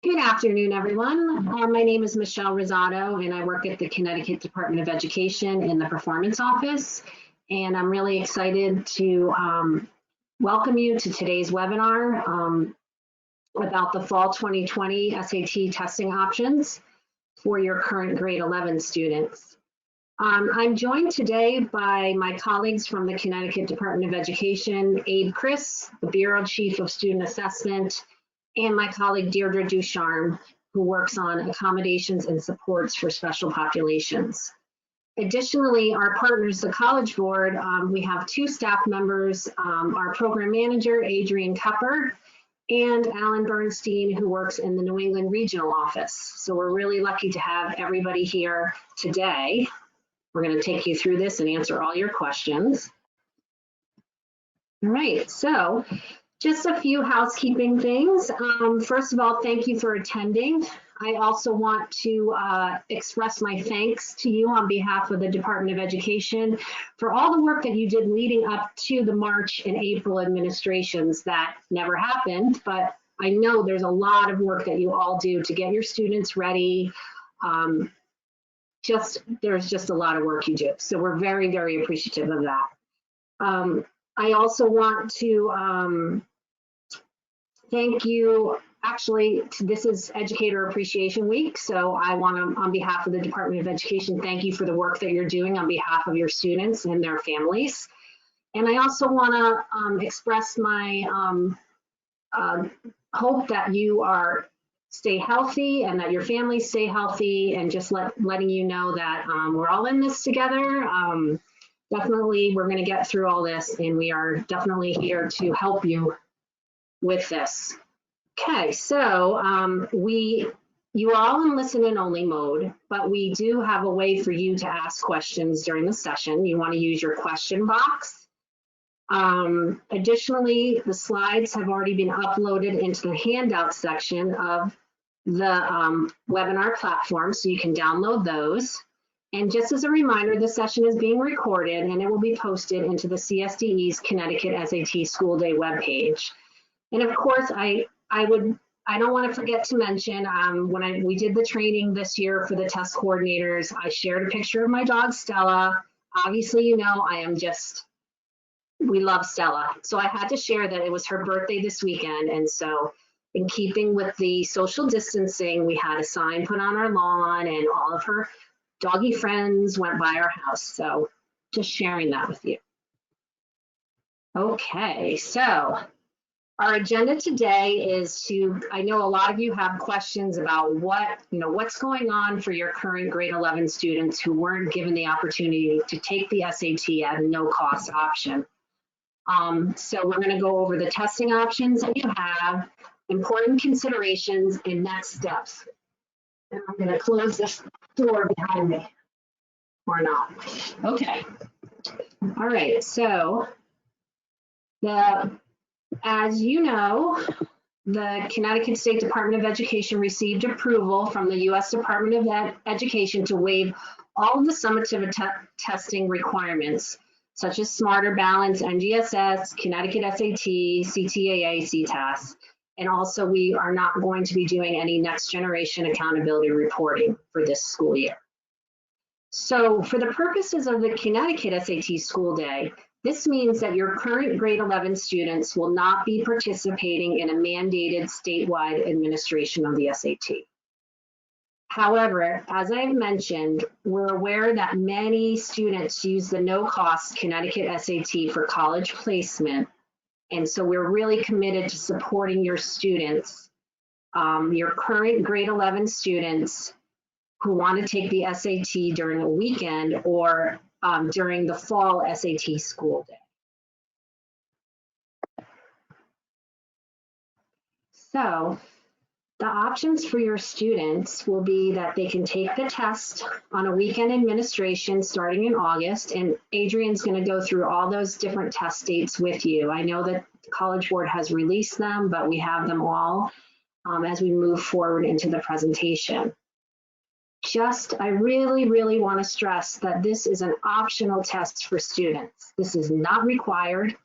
Good afternoon, everyone. My name is Michelle Rosado, and I work at the Connecticut Department of Education in the Performance Office. And I'm really excited to welcome you to today's webinar about the Fall 2020 SAT testing options for your current grade 11 students. I'm joined today by my colleagues from the Connecticut Department of Education, Abe Chris, the Bureau Chief of Student Assessment, and my colleague Deirdre Ducharme, who works on accommodations and supports for special populations. Additionally, our partners, the College Board, we have two staff members, our program manager, Adrian Kepper, and Alan Bernstein, who works in the New England Regional Office. So we're really lucky to have everybody here today. We're going to take you through this and answer all your questions. All right, so just a few housekeeping things. First of all, thank you for attending. I also want to express my thanks to you on behalf of the Department of Education for all the work that you did leading up to the March and April administrations that never happened, but I know there's a lot of work that you all do to get your students ready. There's just a lot of work you do. So we're very, very appreciative of that. I also want to thank you. Actually, this is Educator Appreciation Week, so I want to, on behalf of the Department of Education, thank you for the work that you're doing on behalf of your students and their families. And I also want to express my hope that you stay healthy and that your families stay healthy, and just letting you know that we're all in this together. Definitely, we're going to get through all this, and we are definitely here to help you with this. Okay, so you are all in listen and only mode, but we do have a way for you to ask questions during the session. You want to use your question box. Additionally, the slides have already been uploaded into the handout section of the webinar platform, so you can download those. And just as a reminder, this session is being recorded and it will be posted into the CSDE's Connecticut SAT School Day webpage. And of course, I don't want to forget to mention, when we did the training this year for the test coordinators, I shared a picture of my dog, Stella. Obviously, you know, we love Stella. So I had to share that it was her birthday this weekend. And so in keeping with the social distancing, we had a sign put on our lawn and all of her doggy friends went by our house. So just sharing that with you. Okay, so our agenda today is I know a lot of you have questions about what's going on for your current grade 11 students who weren't given the opportunity to take the SAT at a no-cost option. So we're going to go over the testing options that you have, important considerations, and next steps. And I'm going to close this door behind me, or not. Okay. All right, so as you know, the Connecticut State Department of Education received approval from the U.S. Department of Education to waive all of the summative testing requirements, such as Smarter Balance, NGSS, Connecticut SAT, CTAA, CTAS, and also we are not going to be doing any next generation accountability reporting for this school year. So for the purposes of the Connecticut SAT School Day, this means that your current grade 11 students will not be participating in a mandated statewide administration of the SAT. However, as I've mentioned, we're aware that many students use the no-cost Connecticut SAT for college placement, and so we're really committed to supporting your students, your current grade 11 students who want to take the SAT during a weekend or during the fall SAT school day. So the options for your students will be that they can take the test on a weekend administration starting in August, and Adrian's going to go through all those different test dates with you. I know that the College Board has released them, but we have them all as we move forward into the presentation. I really, really want to stress that this is an optional test for students. This is not required.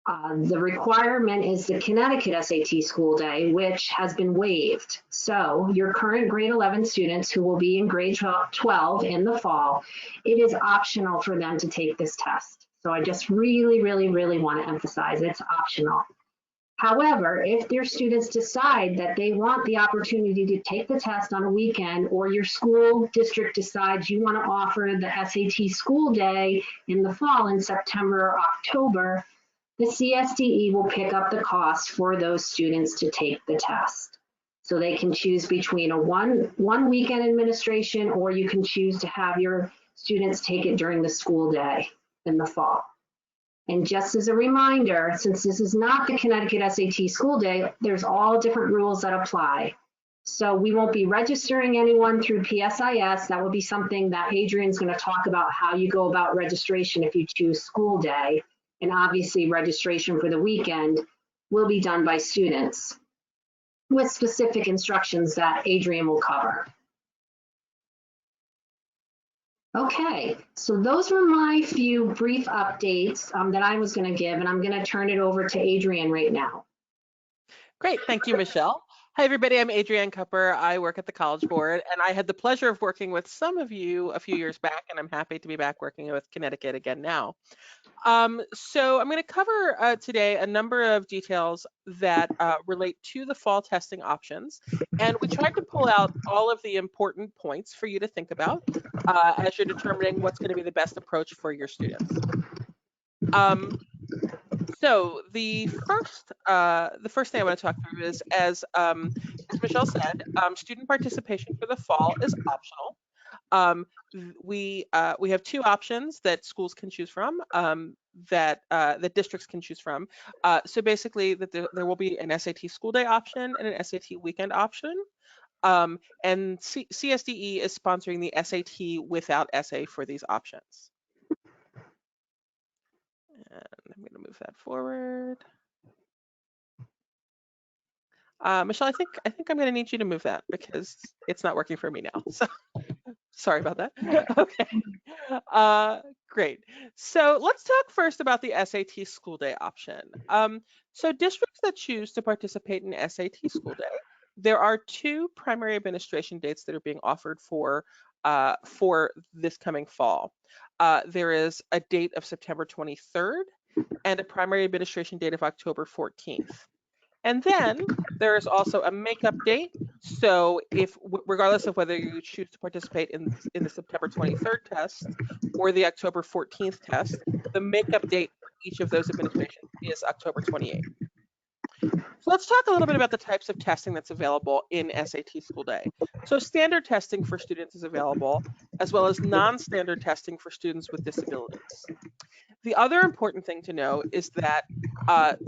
The requirement is the Connecticut SAT school day, which has been waived. So your current grade 11 students who will be in grade 12 in the fall, it is optional for them to take this test. So I just really, really, really want to emphasize it's optional. However, if your students decide that they want the opportunity to take the test on a weekend, or your school district decides you want to offer the SAT school day in the fall in September or October, the CSDE will pick up the cost for those students to take the test. So they can choose between a one weekend administration, or you can choose to have your students take it during the school day in the fall. And just as a reminder, since this is not the Connecticut SAT school day, there's all different rules that apply. So we won't be registering anyone through PSIS. That will be something that Adrian's going to talk about, how you go about registration if you choose school day. And obviously registration for the weekend will be done by students with specific instructions that Adrian will cover. Okay, so those were my few brief updates that I was going to give, and I'm going to turn it over to Adrian right now. Great, thank you, Michelle. Hi, everybody. I'm Adrienne Cupper. I work at the College Board, and I had the pleasure of working with some of you a few years back, and I'm happy to be back working with Connecticut again now. So I'm going to cover today a number of details that relate to the fall testing options, and we tried to pull out all of the important points for you to think about as you're determining what's going to be the best approach for your students. So the first thing I want to talk through is, as Michelle said, student participation for the fall is optional. We have two options that schools can choose from, that districts can choose from. So basically, that there will be an SAT school day option and an SAT weekend option. And CSDE is sponsoring the SAT without essay for these options. And I'm going to move that forward. Michelle, I think I'm going to need you to move that because it's not working for me now. So sorry about that. Okay. Great. So let's talk first about the SAT school day option. So districts that choose to participate in SAT school day, there are two primary administration dates that are being offered for this coming fall. There is a date of September 23rd and a primary administration date of October 14th. And then there is also a makeup date. So regardless of whether you choose to participate in the September 23rd test or the October 14th test, the makeup date for each of those administrations is October 28th. So let's talk a little bit about the types of testing that's available in SAT school day. So standard testing for students is available, as well as non-standard testing for students with disabilities. The other important thing to know is that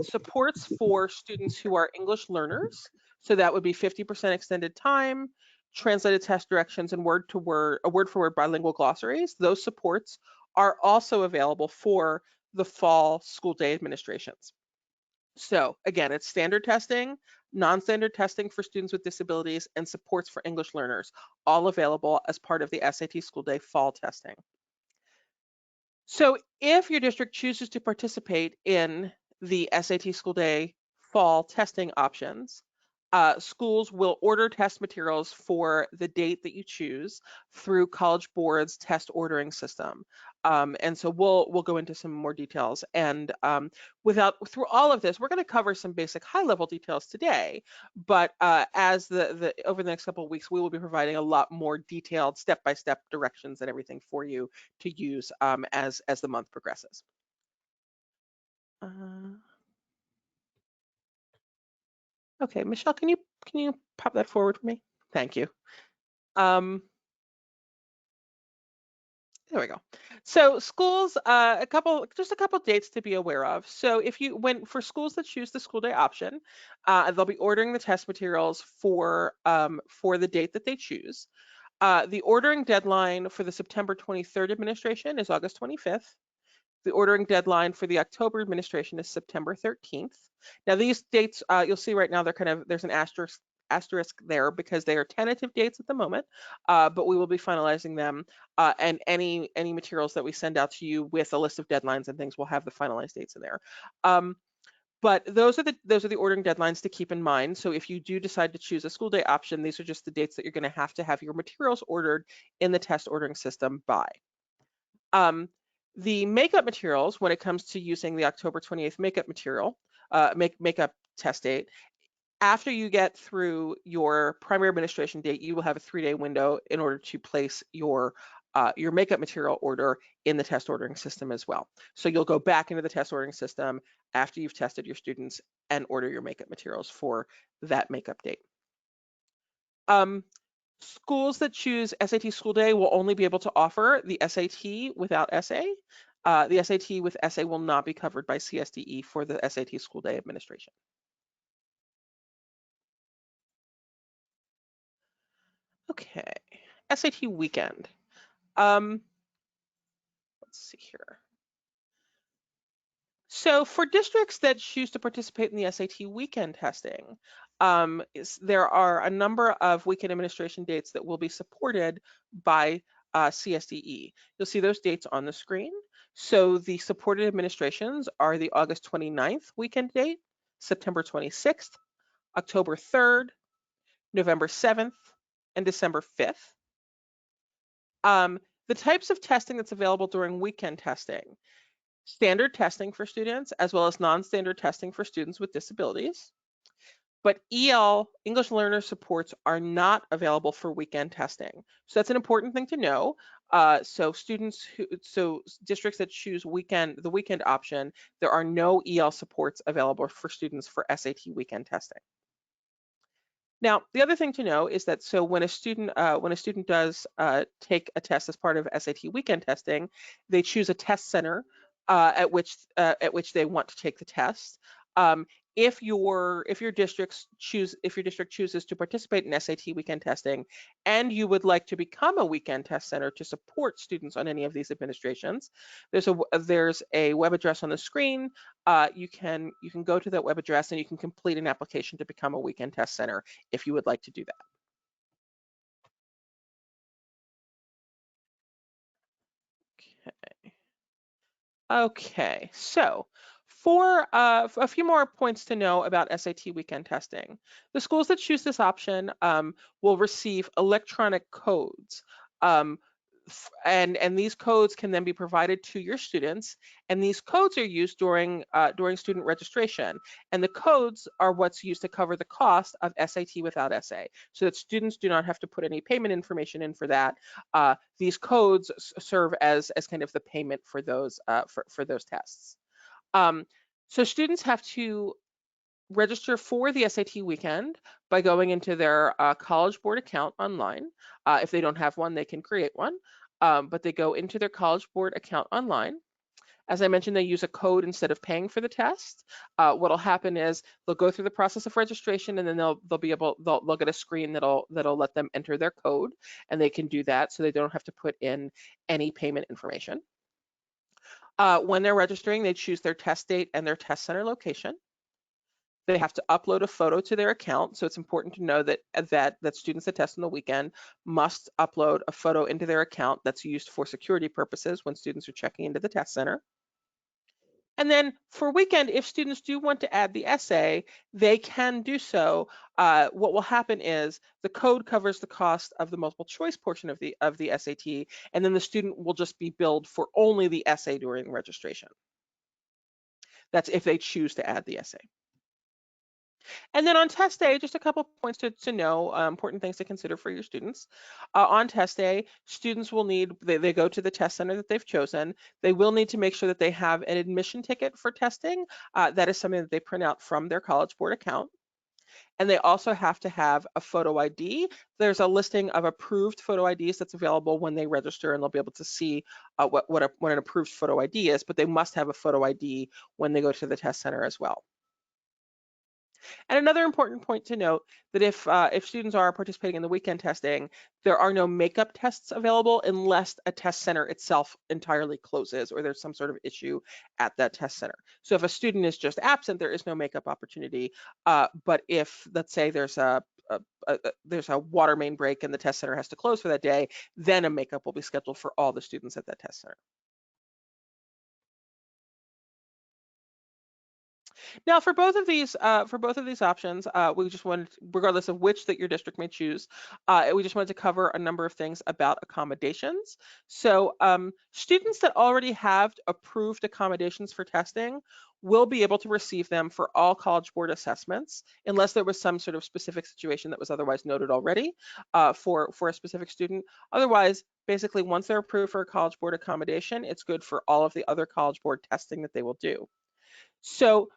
supports for students who are English learners, so that would be 50% extended time, translated test directions, and word-for-word bilingual glossaries, those supports are also available for the fall school day administrations. So again, it's standard testing, non-standard testing for students with disabilities, and supports for English learners, all available as part of the SAT school day fall testing. So if your district chooses to participate in the SAT school day fall testing options, schools will order test materials for the date that you choose through College Board's test ordering system. And so we'll go into some more details. And through all of this, we're going to cover some basic high-level details today. But as over the next couple of weeks, we will be providing a lot more detailed step-by-step directions and everything for you to use as the month progresses. Okay, Michelle, can you pop that forward for me? Thank you. There we go. So schools, just a couple dates to be aware of. So for schools that choose the school day option, they'll be ordering the test materials for the date that they choose. The ordering deadline for the September 23rd administration is August 25th. The ordering deadline for the October administration is September 13th. Now these dates, you'll see right now, there's an asterisk asterisk there because they are tentative dates at the moment, but we will be finalizing them, and any materials that we send out to you with a list of deadlines and things will have the finalized dates in there. But those are the ordering deadlines to keep in mind. So if you do decide to choose a school day option, these are just the dates that you're going to have your materials ordered in the test ordering system by. The makeup materials, when it comes to using the October 28th makeup material, makeup test date, after you get through your primary administration date, you will have a 3-day window in order to place your makeup material order in the test ordering system as well. So you'll go back into the test ordering system after you've tested your students and order your makeup materials for that makeup date. Schools that choose SAT school day will only be able to offer the SAT without essay. The SAT with essay will not be covered by CSDE for the SAT school day administration. Okay, SAT weekend. Let's see here. So for districts that choose to participate in the SAT weekend testing, there are a number of weekend administration dates that will be supported by CSDE. You'll see those dates on the screen. So the supported administrations are the August 29th weekend date, September 26th, October 3rd, November 7th, and December 5th. The types of testing that's available during weekend testing: standard testing for students, as well as non-standard testing for students with disabilities. But EL, English Learner Supports, are not available for weekend testing. So that's an important thing to know. So districts that choose the weekend option, there are no EL supports available for students for SAT weekend testing. Now, the other thing to know is that when a student does take a test as part of SAT weekend testing, they choose a test center at which they want to take the test. If your district chooses to participate in SAT weekend testing, and you would like to become a weekend test center to support students on any of these administrations, there's a web address on the screen. You can go to that web address and you can complete an application to become a weekend test center if you would like to do that. Okay, so for a few more points to know about SAT weekend testing, the schools that choose this option will receive electronic codes. And these codes can then be provided to your students, and these codes are used during student registration, and the codes are what's used to cover the cost of SAT without essay, so that students do not have to put any payment information in for that. These codes serve as kind of the payment for those tests. So students have to register for the SAT weekend by going into their College Board account online. If they don't have one, they can create one, but they go into their College Board account online. As I mentioned, they use a code instead of paying for the test. What'll happen is they'll go through the process of registration, and then they'll get a screen that'll let them enter their code, and they can do that so they don't have to put in any payment information. When they're registering, they choose their test date and their test center location. They have to upload a photo to their account, so it's important to know that students that test on the weekend must upload a photo into their account that's used for security purposes when students are checking into the test center. And then for weekend, if students do want to add the essay, they can do so. What will happen is the code covers the cost of the multiple choice portion of the SAT, and then the student will just be billed for only the essay during registration. That's if they choose to add the essay. And then on test day, just a couple of points to know, important things to consider for your students. On test day, students will they go to the test center that they've chosen. They will need to make sure that they have an admission ticket for testing. That is something that they print out from their College Board account. And they also have to have a photo ID. There's a listing of approved photo IDs that's available when they register, and they'll be able to see what an approved photo ID is, but they must have a photo ID when they go to the test center as well. And another important point to note that if students are participating in the weekend testing, there are no makeup tests available unless a test center itself entirely closes or there's some sort of issue at that test center. So if a student is just absent, there is no makeup opportunity. But if, let's say, there's a there's a water main break and the test center has to close for that day, then a makeup will be scheduled for all the students at that test center. Now, for both of these options, we just wanted, regardless of which that your district may choose, we just wanted to cover a number of things about accommodations. So, students that already have approved accommodations for testing will be able to receive them for all College Board assessments, unless there was some sort of specific situation that was otherwise noted already for a specific student. Otherwise, basically, once they're approved for a College Board accommodation, it's good for all of the other College Board testing that they will do. So,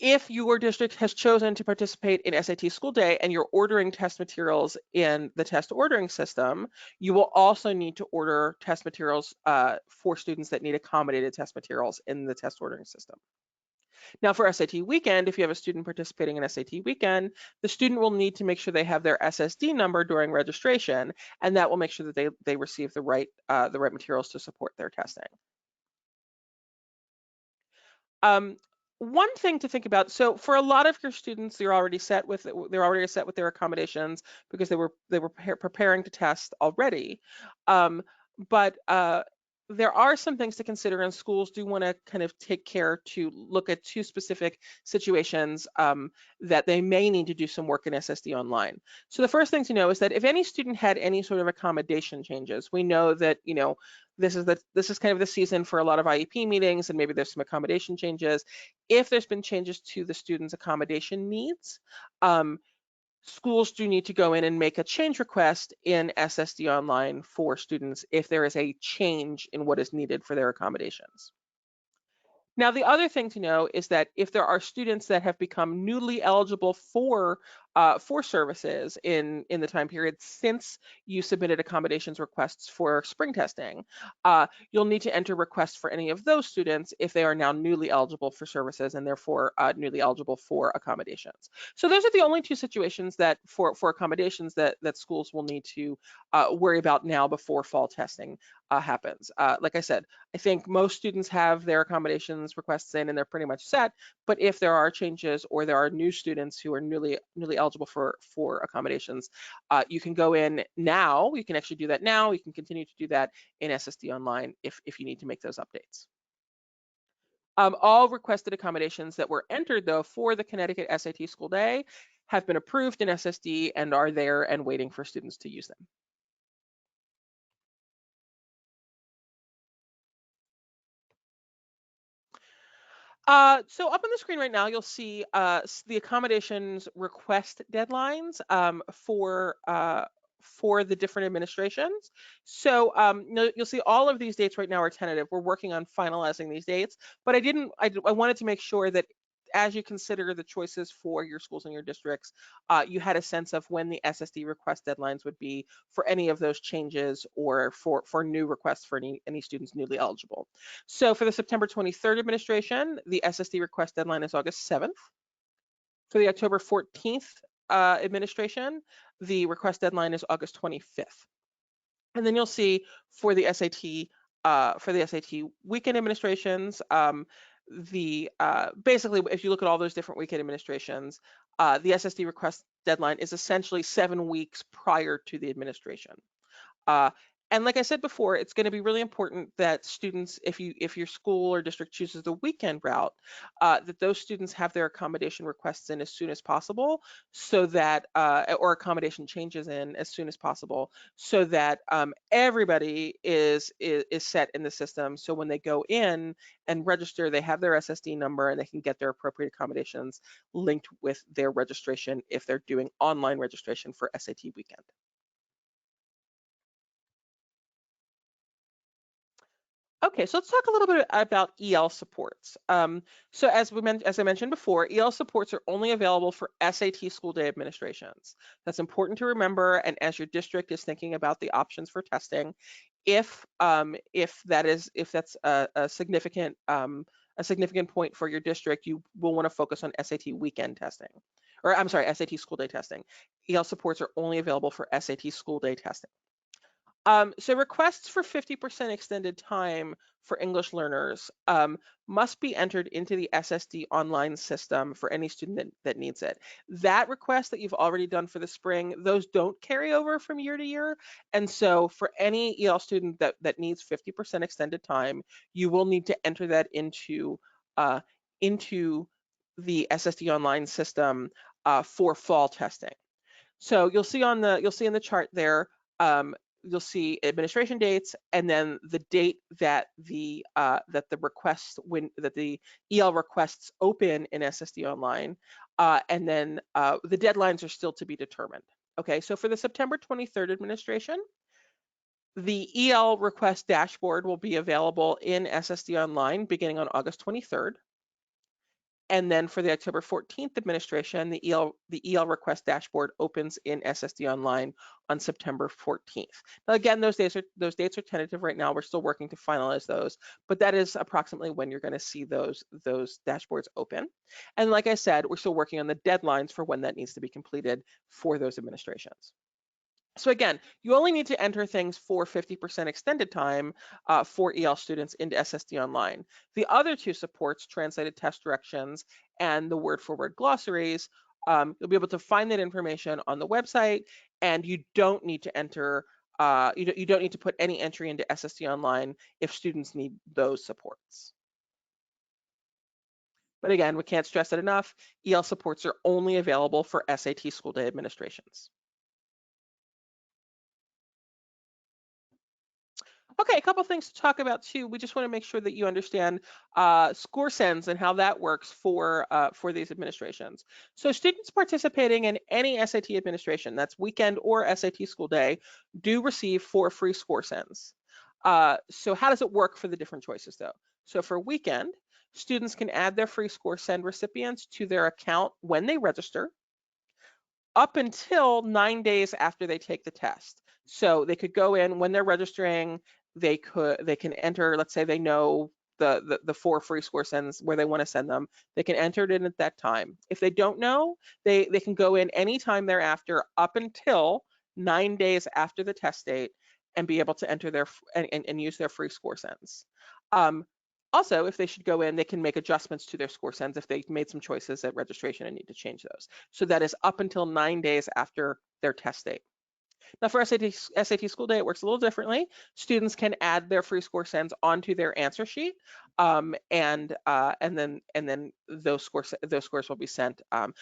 if your district has chosen to participate in SAT School Day and you're ordering test materials in the test ordering system, you will also need to order test materials for students that need accommodated test materials in the test ordering system. Now, for SAT Weekend, if you have a student participating in SAT Weekend, the student will need to make sure they have their SSD number during registration, and that will make sure that they receive the right materials to support their testing. One thing to think about, so for a lot of your students, they're already set with their accommodations because they were preparing to test already. But there are some things to consider, and schools do want to kind of take care to look at two specific situations that they may need to do some work in SSD online. So the first thing to know is that if any student had any sort of accommodation changes, we know that, this is kind of the season for a lot of IEP meetings, and maybe there's some accommodation changes. If there's been changes to the student's accommodation needs, schools do need to go in and make a change request in SSD Online for students if there is a change in what is needed for their accommodations. Now, the other thing to know is that if there are students that have become newly eligible for services in the time period since you submitted accommodations requests for spring testing, you'll need to enter requests for any of those students if they are now newly eligible for services and therefore newly eligible for accommodations. So those are the only two situations that for accommodations that schools will need to worry about now before fall testing happens. Like I said, I think most students have their accommodations requests in and they're pretty much set, but if there are changes or there are new students who are newly eligible for accommodations, you can go in now, you can actually do that now, you can continue to do that in SSD Online if you need to make those updates. All requested accommodations that were entered though for the Connecticut SAT School Day have been approved in SSD and are there and waiting for students to use them. So up on the screen right now, you'll see the accommodations request deadlines for the different administrations. So you'll see all of these dates right now are tentative. We're working on finalizing these dates, but I wanted to make sure that as you consider the choices for your schools and your districts, you had a sense of when the SSD request deadlines would be for any of those changes or for new requests for any students newly eligible. So for the September 23rd administration, the SSD request deadline is August 7th. For the October 14th administration, the request deadline is August 25th. And then you'll see for the SAT weekend administrations, basically, if you look at all those different weekend administrations, the SSD request deadline is essentially 7 weeks prior to the administration. And like I said before, it's going to be really important that students, if your school or district chooses the weekend route, that those students have their accommodation requests in as soon as possible, so that or accommodation changes in as soon as possible, so that everybody is set in the system. So when they go in and register, they have their SSD number and they can get their appropriate accommodations linked with their registration if they're doing online registration for SAT weekend. Okay, so let's talk a little bit about EL supports. So as I mentioned before, EL supports are only available for SAT school day administrations. That's important to remember, and as your district is thinking about the options for testing, if that's a significant point for your district, you will want to focus on SAT weekend testing, or I'm sorry, SAT school day testing. EL supports are only available for SAT school day testing. So requests for 50% extended time for English learners must be entered into the SSD online system for any student that needs it. That request that you've already done for the spring, those don't carry over from year to year. And so for any EL student that needs 50% extended time, you will need to enter that into the SSD online system for fall testing. So you'll see in the chart there, you'll see administration dates and then the date that the EL requests open in SSD Online, and then the deadlines are still to be determined. Okay, so for the September 23rd administration, the EL request dashboard will be available in SSD Online beginning on August 23rd. And then for the October 14th administration, the EL request dashboard opens in SSD Online on September 14th. Now again, those dates are tentative right now. We're still working to finalize those, but that is approximately when you're going to see those dashboards open. And like I said, we're still working on the deadlines for when that needs to be completed for those administrations. So again, you only need to enter things for 50% extended time for EL students into SSD Online. The other two supports, translated test directions and the word-for-word glossaries, you'll be able to find that information on the website, and you don't need to enter, you don't need to put any entry into SSD Online if students need those supports. But again, we can't stress it enough, EL supports are only available for SAT school day administrations. Okay, a couple things to talk about too. We just want to make sure that you understand score sends and how that works for these administrations. So students participating in any SAT administration, that's weekend or SAT school day, do receive 4 free score sends. So how does it work for the different choices though? So for weekend, students can add their free score send recipients to their account when they register, up until 9 days after they take the test. So they could go in when they're registering, they can enter, let's say they know the 4 free score sends where they want to send them, they can enter it in at that time. If they don't know, they can go in anytime thereafter up until 9 days after the test date and be able to enter their and use their free score sends. Also, if they should go in, they can make adjustments to their score sends if they made some choices at registration and need to change those. So that is up until 9 days after their test date. Now for SAT school day, it works a little differently. Students can add their free score sends onto their answer sheet, and then those scores will be sent.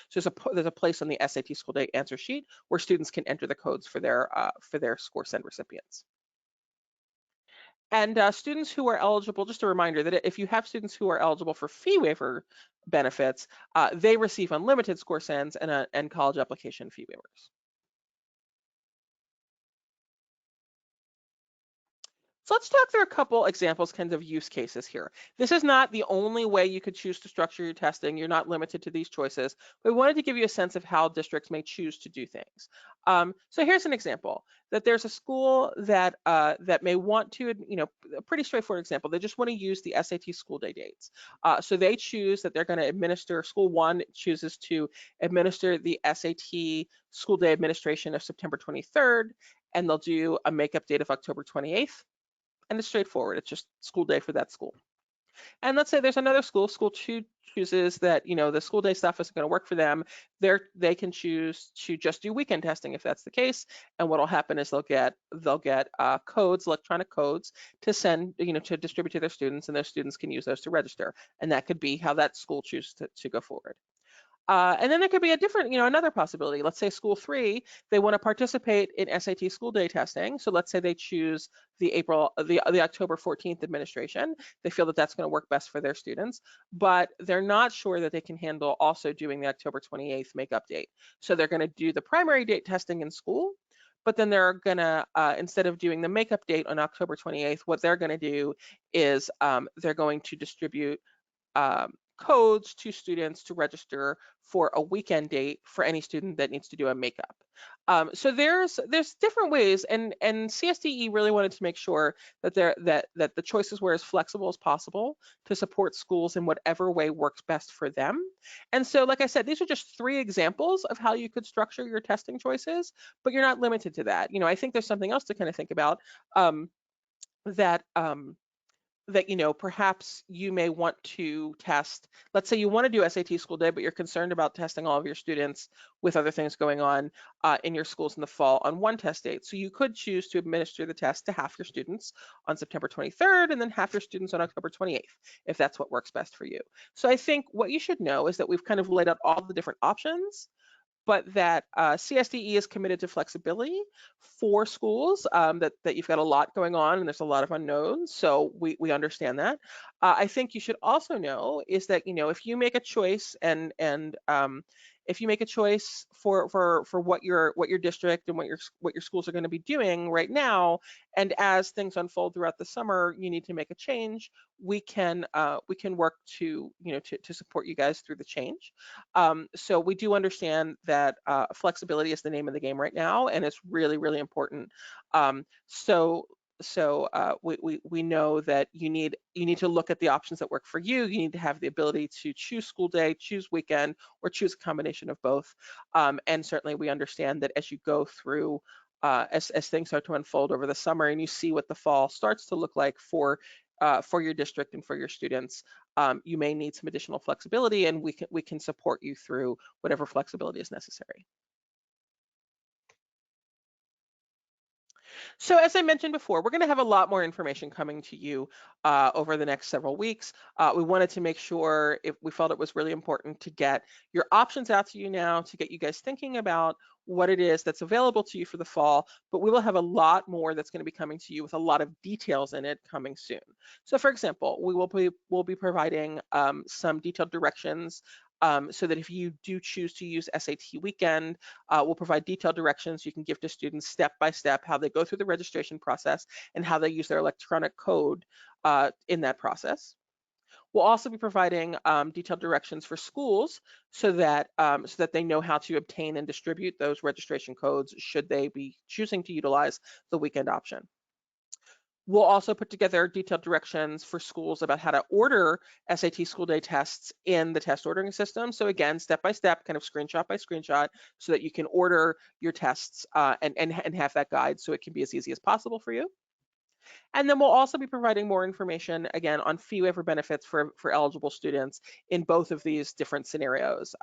So there's a place on the SAT school day answer sheet where students can enter the codes for their score send recipients. And students who are eligible, just a reminder that if you have students who are eligible for fee waiver benefits, they receive unlimited score sends and college application fee waivers. So let's talk through a couple examples, kinds of use cases here. This is not the only way you could choose to structure your testing. You're not limited to these choices. But we wanted to give you a sense of how districts may choose to do things. So here's an example that there's a school that may want to, a pretty straightforward example. They just want to use the SAT school day dates. So they choose that they're going to administer, school 1 chooses to administer the SAT school day administration of September 23rd, and they'll do a makeup date of October 28th. And it's straightforward. It's just school day for that school. And let's say there's another school 2 chooses that, the school day stuff isn't going to work for them. They can choose to just do weekend testing if that's the case. And what'll happen is they'll get codes, electronic codes to send, to distribute to their students, and those students can use those to register. And that could be how that school chooses to go forward. And then there could be a different, another possibility. Let's say school 3, they want to participate in SAT school day testing. So let's say they choose the October 14th administration. They feel that that's going to work best for their students, but they're not sure that they can handle also doing the October 28th makeup date. So they're going to do the primary date testing in school, but then they're gonna, instead of doing the makeup date on October 28th, what they're going to do is they're going to distribute codes to students to register for a weekend date for any student that needs to do a makeup. So there's different ways, and CSDE really wanted to make sure that that the choices were as flexible as possible to support schools in whatever way works best for them. And so, like I said, these are just 3 examples of how you could structure your testing choices, but you're not limited to that. I think there's something else to kind of think about, um, that perhaps you may want to test. Let's say you want to do SAT school day, but you're concerned about testing all of your students with other things going on in your schools in the fall on one test date. So you could choose to administer the test to half your students on September 23rd and then half your students on October 28th, if that's what works best for you. So I think what you should know is that we've kind of laid out all the different options, but that CSDE is committed to flexibility for schools, that you've got a lot going on and there's a lot of unknowns. So we understand that. I think you should also know is that, if you make a choice and if you make a choice for what your district and what your schools are going to be doing right now, and as things unfold throughout the summer, you need to make a change, we can work to support you guys through the change. So we do understand that flexibility is the name of the game right now, and it's really, really important. We know that you need to look at the options that work for you. You need to have the ability to choose school day, choose weekend, or choose a combination of both. And certainly we understand that as you go through, as things start to unfold over the summer and you see what the fall starts to look like for your district and for your students, you may need some additional flexibility, and we can support you through whatever flexibility is necessary. So as I mentioned before, we're going to have a lot more information coming to you over the next several weeks. We wanted to make sure, if we felt it was really important, to get your options out to you now, to get you guys thinking about what it is that's available to you for the fall, but we will have a lot more that's going to be coming to you with a lot of details in it coming soon. So for example, we'll be providing some detailed directions, so that if you do choose to use SAT weekend, we'll provide detailed directions you can give to students step by step how they go through the registration process and how they use their electronic code in that process. We'll also be providing detailed directions for schools so that they know how to obtain and distribute those registration codes should they be choosing to utilize the weekend option. We'll also put together detailed directions for schools about how to order SAT school day tests in the test ordering system. So again, step by step, kind of screenshot by screenshot, so that you can order your tests and have that guide so it can be as easy as possible for you. And then we'll also be providing more information, again, on fee waiver benefits for eligible students in both of these different scenarios.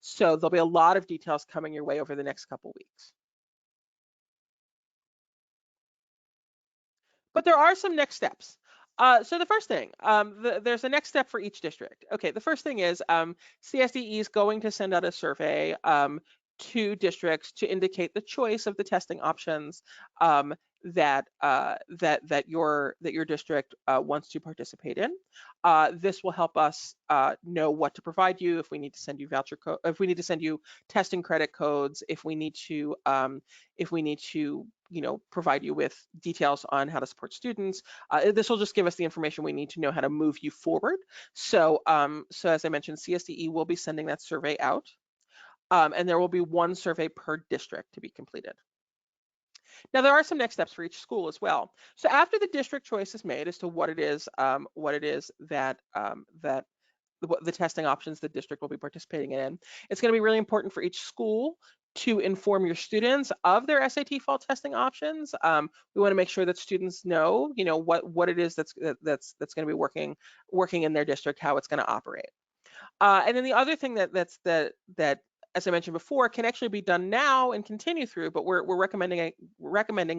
So there'll be a lot of details coming your way over the next couple weeks. But there are some next steps. So the first thing, there's a next step for each district. Okay, the first thing is CSDE is going to send out a survey to districts to indicate the choice of the testing options that your district wants to participate in. This will help us know what to provide you, if we need to send you if we need to send you testing credit codes, if we need to provide you with details on how to support students. This will just give us the information we need to know how to move you forward. So as I mentioned, CSDE will be sending that survey out, and there will be one survey per district to be completed. Now, there are some next steps for each school as well. So after the district choice is made as to what it is that the testing options the district will be participating in, it's going to be really important for each school to inform your students of their SAT fall testing options. We want to make sure that students know, what it is that's going to be working in their district, how it's going to operate. And then the other thing that as I mentioned before, can actually be done now and continue through, but we're recommending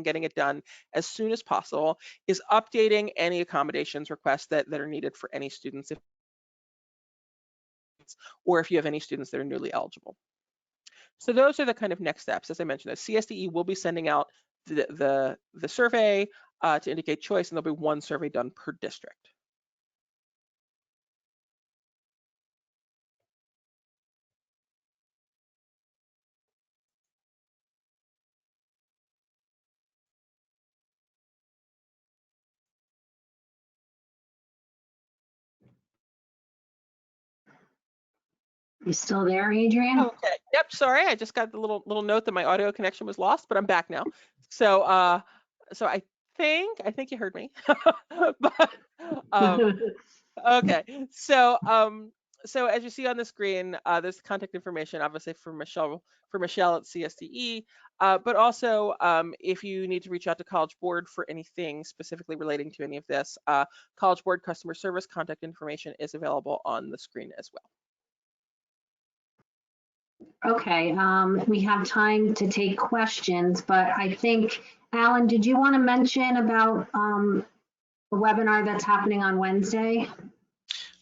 getting it done as soon as possible, is updating any accommodations requests that are needed for any students, or if you have any students that are newly eligible. So those are the kind of next steps. As I mentioned, the CSDE will be sending out the survey to indicate choice, and there'll be one survey done per district. You still there, Adrian? Okay. Yep. Sorry, I just got the little note that my audio connection was lost, but I'm back now. So so I think you heard me. But um, okay. So as you see on the screen, there's contact information, obviously for Michelle at CSDE, but also if you need to reach out to College Board for anything specifically relating to any of this, College Board customer service contact information is available on the screen as well. Okay, we have time to take questions, but I think, Alan, did you want to mention about the webinar that's happening on Wednesday?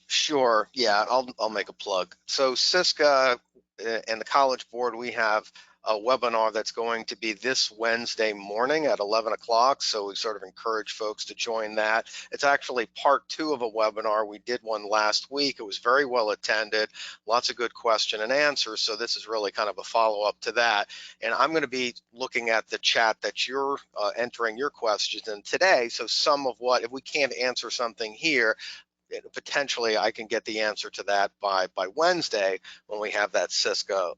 Sure. Yeah, I'll make a plug. So CISCA and the College Board, we have a webinar that's going to be this Wednesday morning at 11 o'clock. So we sort of encourage folks to join that. It's actually part 2 of a webinar. We did one last week. It was very well attended, lots of good question and answers. So this is really kind of a follow-up to that. And I'm going to be looking at the chat that you're entering your questions in today. So some of what, if we can't answer something here, potentially I can get the answer to that by Wednesday when we have that CISCA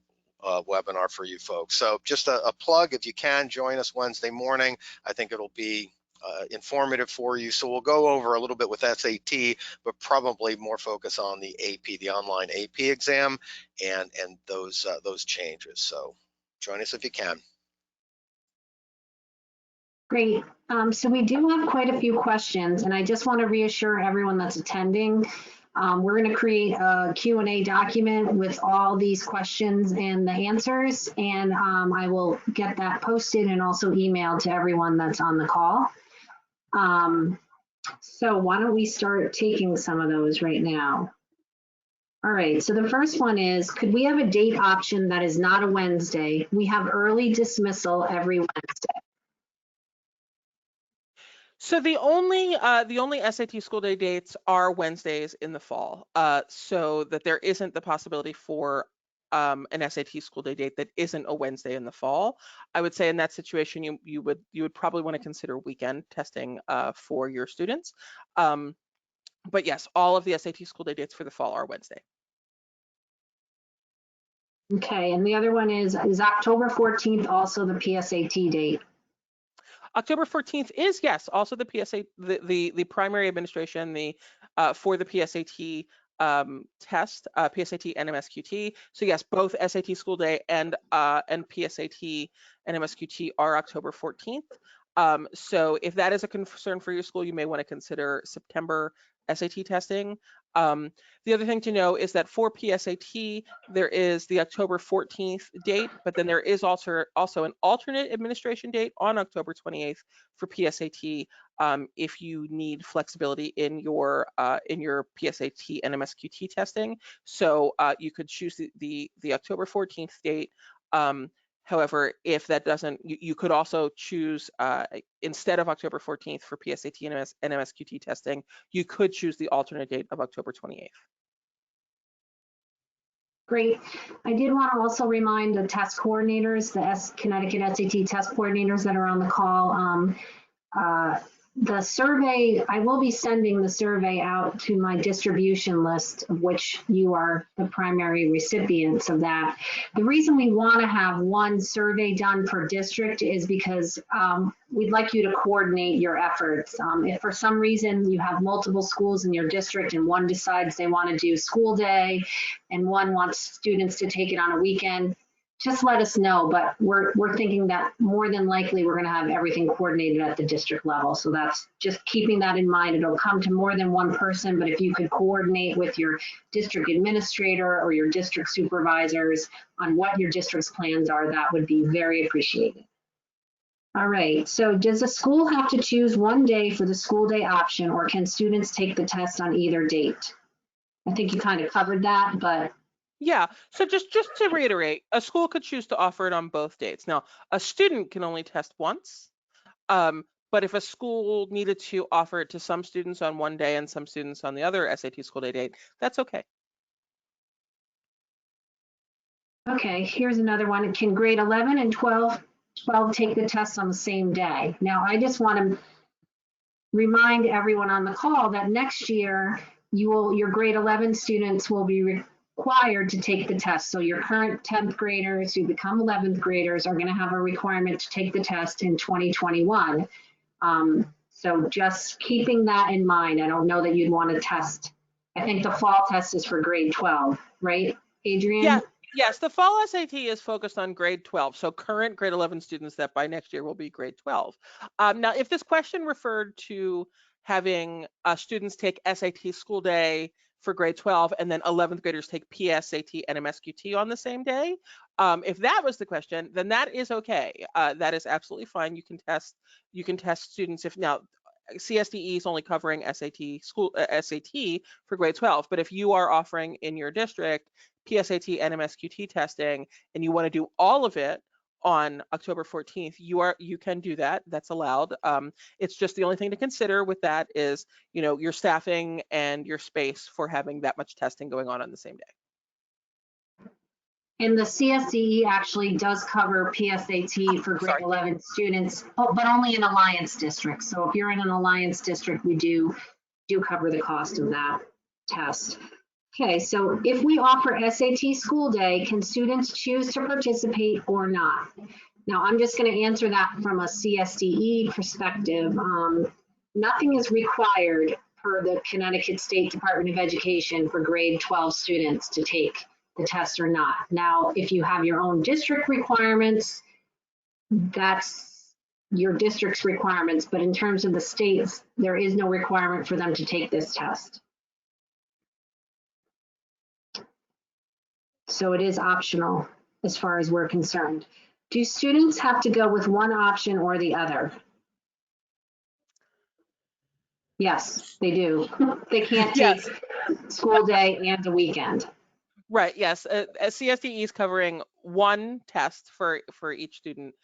webinar for you folks. So just a plug, if you can join us Wednesday morning, I think it'll be informative for you. So we'll go over a little bit with SAT, but probably more focus on the AP, the online AP exam, and those changes. So join us if you can. Great. So we do have quite a few questions, and I just want to reassure everyone that's attending. We're going to create a Q&A document with all these questions and the answers, and I will get that posted and also emailed to everyone that's on the call. So why don't we start taking some of those right now? All right, so the first one is, could we have a date option that is not a Wednesday? We have early dismissal every Wednesday. So the only SAT school day dates are Wednesdays in the fall, so that there isn't the possibility for an SAT school day date that isn't a Wednesday in the fall. I would say in that situation, you would probably want to consider weekend testing for your students. But yes, all of the SAT school day dates for the fall are Wednesday. Okay, and the other one is October 14th also the PSAT date? October 14th is, yes, also the PSA, the primary administration, for the PSAT test, PSAT and MSQT. So yes, both SAT school day and PSAT and MSQT are October 14th. So if that is a concern for your school, you may want to consider September SAT testing. The other thing to know is that for PSAT, there is the October 14th date, but then there is also an alternate administration date on October 28th for PSAT if you need flexibility in your PSAT and MSQT testing. So you could choose the October 14th date. However, if that doesn't, you could also choose, instead of October 14th for PSAT and MSQT testing, you could choose the alternate date of October 28th. Great. I did want to also remind the test coordinators, the Connecticut SAT test coordinators that are on the call, the survey, I will be sending the survey out to my distribution list, of which you are the primary recipients of that. The reason we want to have one survey done per district is because we'd like you to coordinate your efforts. If for some reason you have multiple schools in your district and one decides they want to do school day and one wants students to take it on a weekend, just let us know, but we're thinking that more than likely we're going to have everything coordinated at the district level. So that's just keeping that in mind. It'll come to more than one person, but if you could coordinate with your district administrator or your district supervisors on what your district's plans are, that would be very appreciated. All right, so does the school have to choose one day for the school day option, or can students take the test on either date? I think you kind of covered that, but Yeah, so just to reiterate, a school could choose to offer it on both dates. Now, a student can only test once, but if a school needed to offer it to some students on one day and some students on the other SAT school day date, that's okay. Okay, here's another one. Can grade 11 and 12 take the test on the same day? Now, I just want to remind everyone on the call that next year your grade 11 students will be required to take the test. So your current 10th graders who become 11th graders are going to have a requirement to take the test in 2021. So just keeping that in mind, I don't know that you'd want to test. I think the fall test is for grade 12, right, Adrian? Yeah, yes, the fall SAT is focused on grade 12, so current grade 11 students that by next year will be grade 12. Now, if this question referred to having students take SAT school day for grade 12 and then 11th graders take PSAT and MSQT on the same day, if that was the question, then that is okay. That is absolutely fine. You can test students if now CSDE is only covering SAT for grade 12, but if you are offering in your district PSAT and MSQT testing and you want to do all of it on October 14th, you can do that. That's allowed. It's just the only thing to consider with that is, your staffing and your space for having that much testing going on the same day. And the CSDE actually does cover PSAT for grade 11 students, but only in Alliance districts. So if you're in an Alliance district, we do cover the cost of that test. Okay, so if we offer SAT school day, can students choose to participate or not? Now, I'm just going to answer that from a CSDE perspective. Nothing is required per the Connecticut State Department of Education for grade 12 students to take the test or not. Now, if you have your own district requirements, that's your district's requirements, but in terms of the states, there is no requirement for them to take this test. So it is optional as far as we're concerned. Do students have to go with one option or the other? Yes, they do. They can't take school day and a weekend. Right, yes. CSDE is covering one test for each student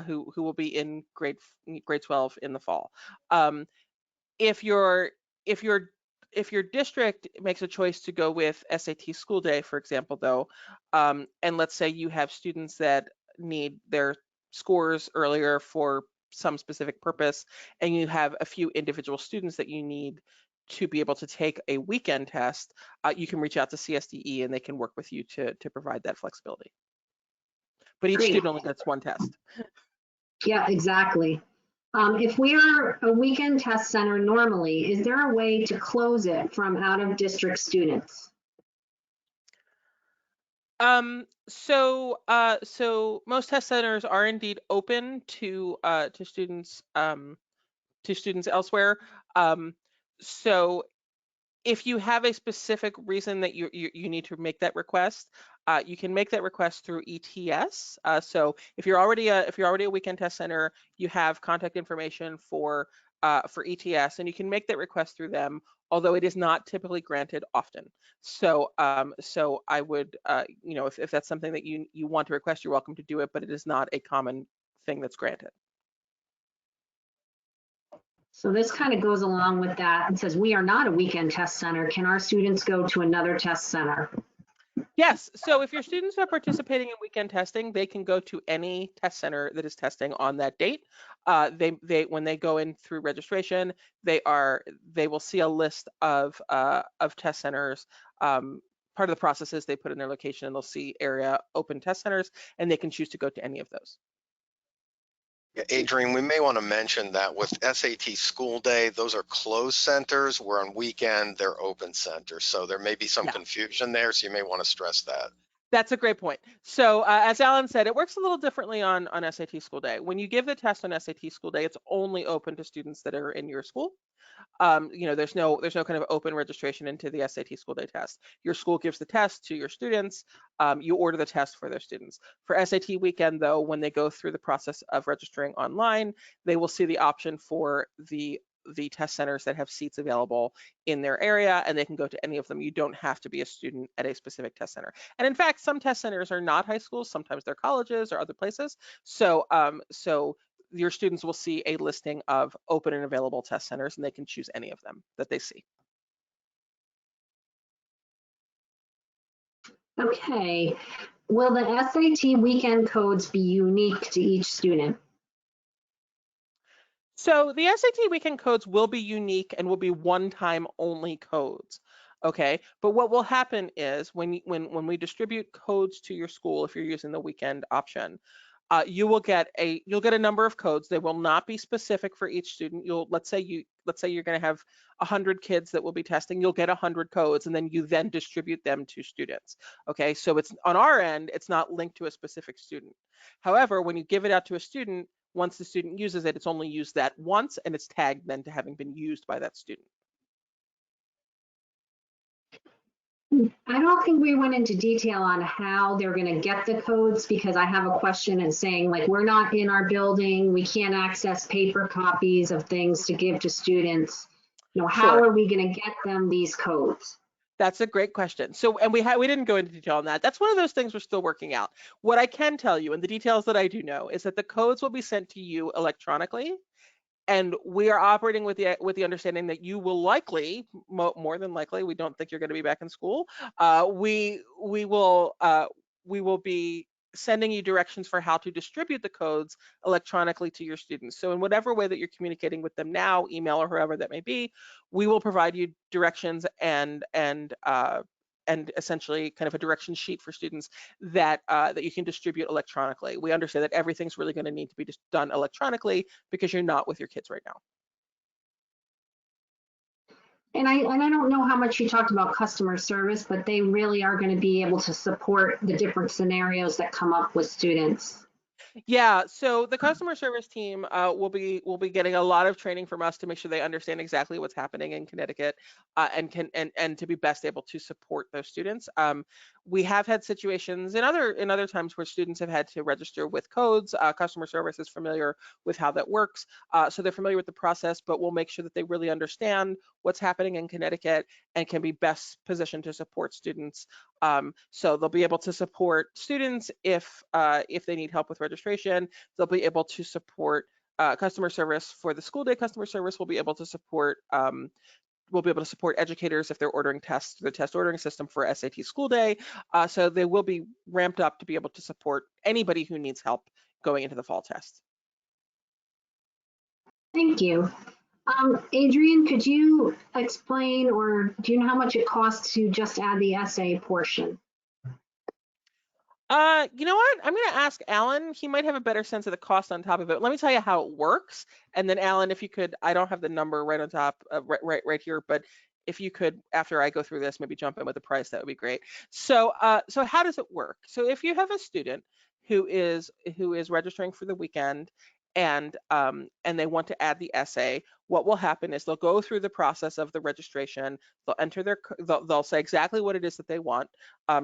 who will be in grade 12 in the fall. If your district makes a choice to go with SAT school day, for example, though, and let's say you have students that need their scores earlier for some specific purpose, and you have a few individual students that you need to be able to take a weekend test, you can reach out to CSDE and they can work with you to provide that flexibility. But each student only gets one test. Yeah, exactly. If we are a weekend test center normally, is there a way to close it from out of district students? So most test centers are indeed open to students elsewhere. So if you have a specific reason that you need to make that request, you can make that request through ETS. So if you're already a weekend test center, you have contact information for ETS, and you can make that request through them, although it is not typically granted often. So so I would if that's something that you want to request, you're welcome to do it, but it is not a common thing that's granted. So this kind of goes along with that and says, we are not a weekend test center. Can our students go to another test center? Yes, so if your students are participating in weekend testing, they can go to any test center that is testing on that date. When they go in through registration, they will see a list of test centers. Part of the process is they put in their location and they'll see area open test centers, and they can choose to go to any of those. Yeah, Adrian, we may want to mention that with SAT school day, those are closed centers, where on weekend they're open centers. So there may be some confusion there, so you may want to stress that. That's a great point. So as Alan said, it works a little differently on SAT school day. When you give the test on SAT school day, it's only open to students that are in your school. There's no kind of open registration into the SAT school day test. Your school gives the test to your students. You order the test for their students. For SAT weekend, though, when they go through the process of registering online, they will see the option for the test centers that have seats available in their area, and they can go to any of them. You don't have to be a student at a specific test center. And in fact, some test centers are not high schools. Sometimes they're colleges or other places. So your students will see a listing of open and available test centers, and they can choose any of them that they see. Okay. Will the SAT weekend codes be unique to each student? So the SAT weekend codes will be unique and will be one-time only codes. Okay, but what will happen is when we distribute codes to your school, if you're using the weekend option, you'll get a number of codes. They will not be specific for each student. Let's say you're going to have 100 kids that will be testing. You'll get 100 codes, and then you then distribute them to students. Okay, so it's on our end, it's not linked to a specific student. However, when you give it out to a student, once the student uses it, it's only used that once, and it's tagged then to having been used by that student. I don't think we went into detail on how they're going to get the codes, because I have a question and saying, like, we're not in our building, we can't access paper copies of things to give to students. You know, how Sure. are we going to get them these codes? That's a great question. So, and we didn't go into detail on that. That's one of those things we're still working out. What I can tell you, and the details that I do know, is that the codes will be sent to you electronically, and we are operating with the understanding that you will likely, more than likely, we don't think you're going to be back in school. We will be sending you directions for how to distribute the codes electronically to your students. So in whatever way that you're communicating with them now, email or whoever that may be, we will provide you directions and essentially kind of a direction sheet for students that you can distribute electronically. We understand that everything's really going to need to be done electronically because you're not with your kids right now. And I don't know how much you talked about customer service, but they really are going to be able to support the different scenarios that come up with students. Yeah, so the customer service team will be getting a lot of training from us to make sure they understand exactly what's happening in Connecticut and to be best able to support those students. We have had situations in other times where students have had to register with codes. Customer service is familiar with how that works, so they're familiar with the process. But we'll make sure that they really understand what's happening in Connecticut and can be best positioned to support students. So they'll be able to support students if they need help with registration. They'll be able to support customer service for the school day. Customer service will be able to support educators if they're ordering tests through the test ordering system for SAT school day. So they will be ramped up to be able to support anybody who needs help going into the fall test. Thank you. Adrian, could you explain, or do you know how much it costs to just add the essay portion? You know what? I'm going to ask Alan. He might have a better sense of the cost on top of it. Let me tell you how it works. And then Alan, if you could, I don't have the number right on top, right here, but if you could, after I go through this, maybe jump in with the price, that would be great. So how does it work? So if you have a student who is registering for the weekend and they want to add the essay, what will happen is they'll go through the process of the registration. They'll enter they'll say exactly what it is that they want.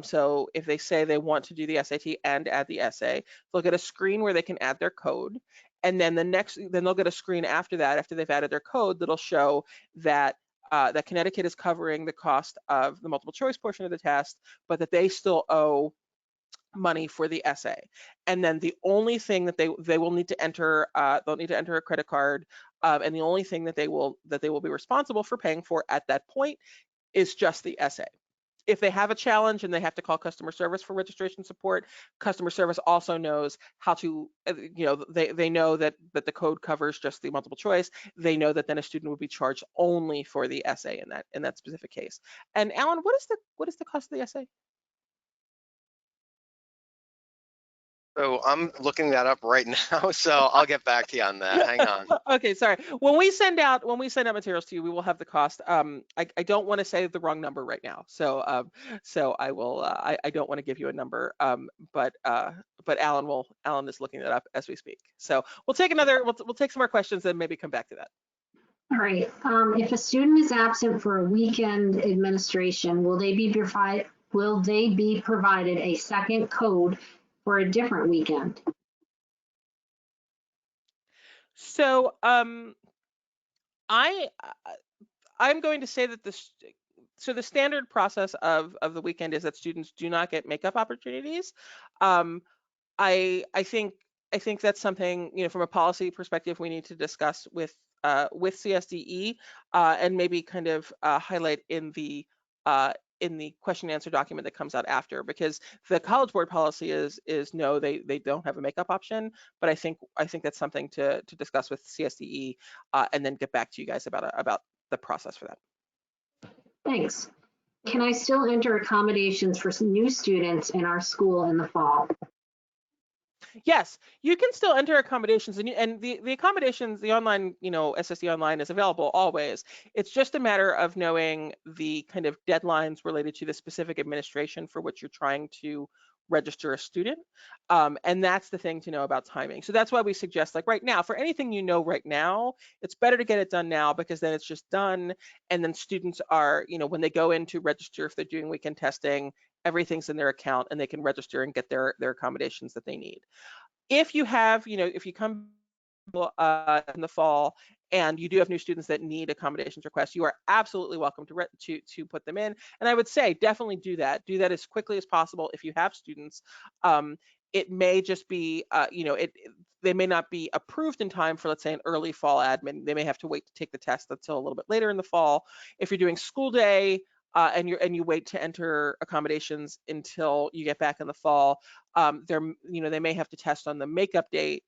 So if they say they want to do the SAT and add the essay, they'll get a screen where they can add their code. And then then they'll get a screen after that, after they've added their code, that'll show that that Connecticut is covering the cost of the multiple choice portion of the test, but that they still owe money for the essay. And then the only thing that they will need to enter, they'll need to enter a credit card, and the only thing that they will be responsible for paying for at that point is just the essay. If they have a challenge and they have to call customer service for registration support, customer service also knows how to, they know that the code covers just the multiple choice. They know that then a student would be charged only for the essay in that specific case. And Alan, what is the cost of the essay? So I'm looking that up right now, so I'll get back to you on that. Hang on. Okay, sorry. When we send out materials to you, we will have the cost. I don't want to say the wrong number right now, so I will. I don't want to give you a number. But Alan is looking that up as we speak. So we'll take we'll take some more questions and maybe come back to that. All right. If a student is absent for a weekend administration, will they be provided a second code for a different weekend? So I'm going to say that the standard process of the weekend is that students do not get makeup opportunities. I think that's something, from a policy perspective we need to discuss with CSDE and maybe kind of highlight in the question and answer document that comes out after, because the College Board policy is no, they don't have a makeup option. But I think that's something to discuss with CSDE and then get back to you guys about the process for that. Thanks. Can I still enter accommodations for some new students in our school in the fall? Yes, you can still enter accommodations, and the accommodations, the online, SSE online is available always. It's just a matter of knowing the kind of deadlines related to the specific administration for which you're trying to register a student. And that's the thing to know about timing. So that's why we suggest, like right now, for anything you know right now, it's better to get it done now, because then it's just done. And then students are, when they go in to register, if they're doing weekend testing, everything's in their account and they can register and get their accommodations that they need. If you have, if you come in the fall and you do have new students that need accommodations requests, you are absolutely welcome to put them in. And I would say definitely do that. Do that as quickly as possible if you have students. It may just be, they may not be approved in time for, let's say, an early fall admin. They may have to wait to take the test until a little bit later in the fall. If you're doing school day, and you wait to enter accommodations until you get back in the fall, they may have to test on the makeup date,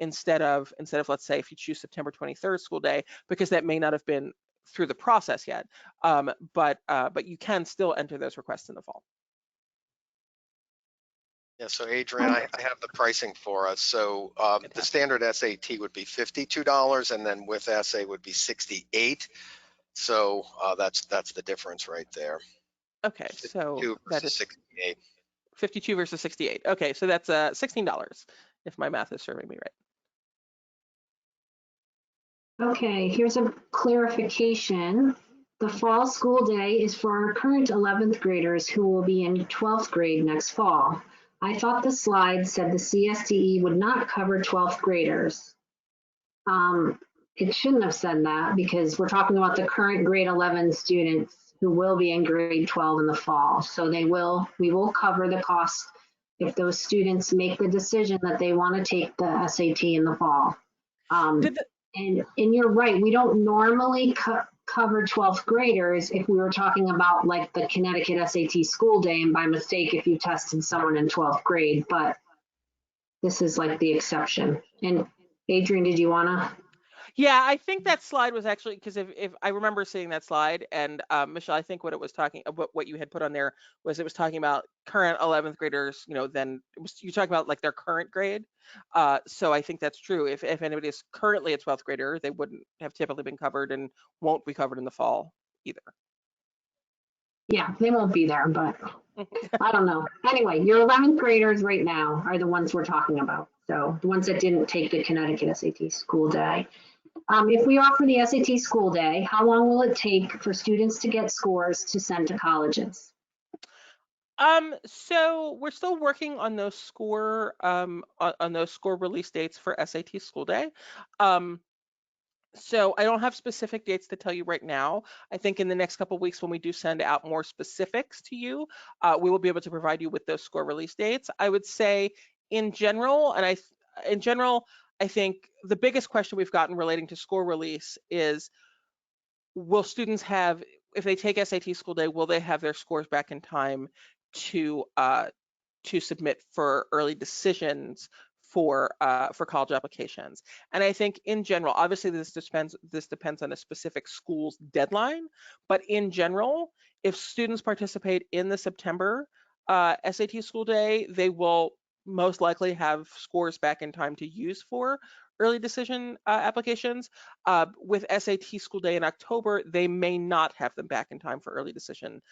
instead of, let's say, if you choose September 23rd school day, because that may not have been through the process yet. But you can still enter those requests in the fall. Yeah, so Adrian, I have the pricing for us. So the standard SAT would be $52, and then with essay would be $68. So that's the difference right there. Okay, so that is 68. 52 versus 68. Okay, so that's $16, if my math is serving me right. Okay, here's a clarification. The fall school day is for our current 11th graders who will be in 12th grade next fall. I thought the slide said the CSTE would not cover 12th graders. It shouldn't have said that, because we're talking about the current grade 11 students who will be in grade 12 in the fall. So we will cover the cost if those students make the decision that they want to take the SAT in the fall. And you're right, we don't normally cover 12th graders if we were talking about like the Connecticut SAT school day, and by mistake if you tested someone in 12th grade, but this is like the exception. And Adrian, did you wanna? Yeah, I think that slide was actually, because if I remember seeing that slide, and Michelle, I think what it was talking about, what you had put on there was, it was talking about current 11th graders, then you're talking about like their current grade. So I think that's true. If anybody is currently a 12th grader, they wouldn't have typically been covered and won't be covered in the fall either. Yeah, they won't be there, but I don't know. Anyway, your 11th graders right now are the ones we're talking about. So the ones that didn't take the Connecticut SAT school day. If we offer the SAT school day, how long will it take for students to get scores to send to colleges? So we're still working on those on those score release dates for SAT school day. So I don't have specific dates to tell you right now. I think in the next couple of weeks, when we do send out more specifics to you, we will be able to provide you with those score release dates. I would say in general, I think the biggest question we've gotten relating to score release is, will students have, if they take SAT school day, will they have their scores back in time to submit for early decisions for college applications? And I think in general, obviously this depends on a specific school's deadline, but in general, if students participate in the September SAT school day, they will most likely have scores back in time to use for early decision applications. With SAT school day in October, they may not have them back in time for early decision